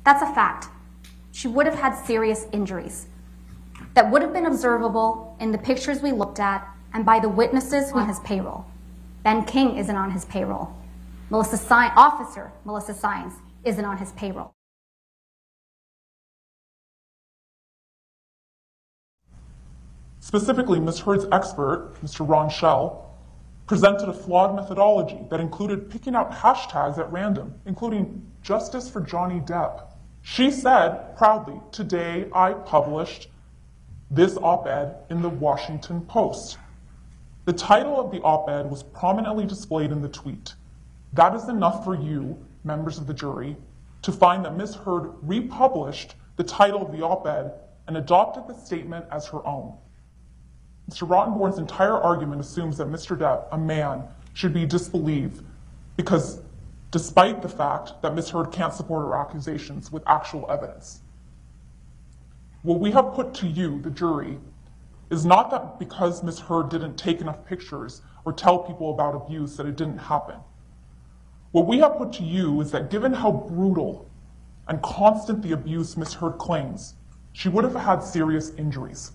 That's a fact. She would have had serious injuries that would have been observable in the pictures we looked at and by the witnesses on his payroll. Ben King isn't on his payroll. Officer Melissa Sines isn't on his payroll. Specifically, Ms. Heard's expert, Mr. Ron Schell, presented a flawed methodology that included picking out hashtags at random, including Justice for Johnny Depp. She said, proudly, "Today I published this op-ed in the Washington Post." The title of the op-ed was prominently displayed in the tweet. That is enough for you, members of the jury, to find that Ms. Heard republished the title of the op-ed and adopted the statement as her own. Mr. Rottenborn's entire argument assumes that Mr. Depp, a man, should be disbelieved because despite the fact that Ms. Heard can't support her accusations with actual evidence. What we have put to you, the jury, is not that because Ms. Heard didn't take enough pictures or tell people about abuse that it didn't happen. What we have put to you is that given how brutal and constant the abuse Ms. Heard claims, she would have had serious injuries.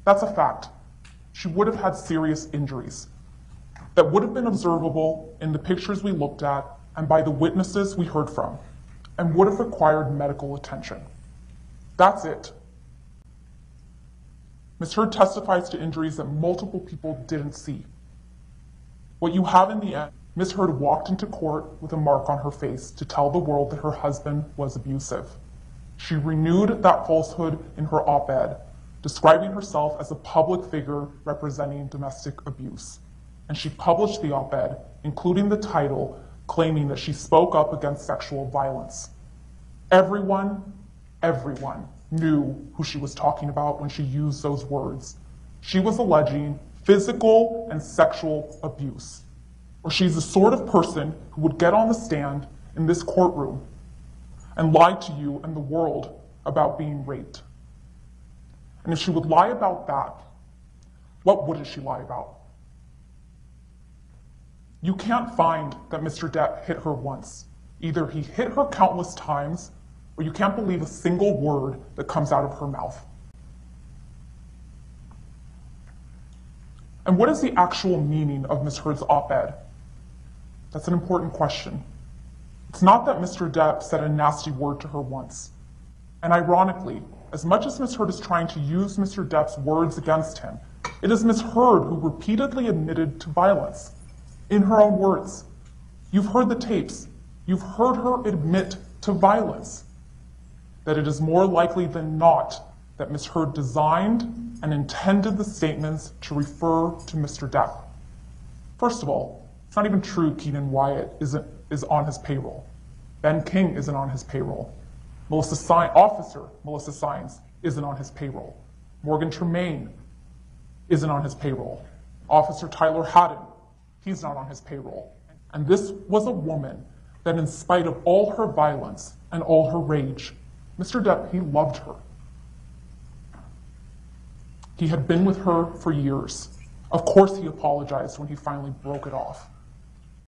That's a fact. She would have had serious injuries that would have been observable in the pictures we looked at and by the witnesses we heard from, and would have required medical attention. That's it. Ms. Heard testifies to injuries that multiple people didn't see. What you have in the end, Ms. Heard walked into court with a mark on her face to tell the world that her husband was abusive. She renewed that falsehood in her op-ed, describing herself as a public figure representing domestic abuse. And she published the op-ed, including the title, claiming that she spoke up against sexual violence. Everyone knew who she was talking about when she used those words. She was alleging physical and sexual abuse. Or she's the sort of person who would get on the stand in this courtroom and lie to you and the world about being raped. And if she would lie about that, what wouldn't she lie about? You can't find that Mr. Depp hit her once. Either he hit her countless times, or you can't believe a single word that comes out of her mouth. And what is the actual meaning of Ms. Heard's op-ed? That's an important question. It's not that Mr. Depp said a nasty word to her once. And ironically, as much as Ms. Heard is trying to use Mr. Depp's words against him, it is Ms. Heard who repeatedly admitted to violence. In her own words. You've heard the tapes. You've heard her admit to violence. That it is more likely than not that Ms. Heard designed and intended the statements to refer to Mr. Depp. First of all, it's not even true Keenan Wyatt is on his payroll. Ben King isn't on his payroll. Officer Melissa Sines isn't on his payroll. Morgan Tremaine isn't on his payroll. Officer Tyler Haddon, he's not on his payroll. And this was a woman that in spite of all her violence and all her rage, Mr. Depp, he loved her. He had been with her for years. Of course he apologized when he finally broke it off.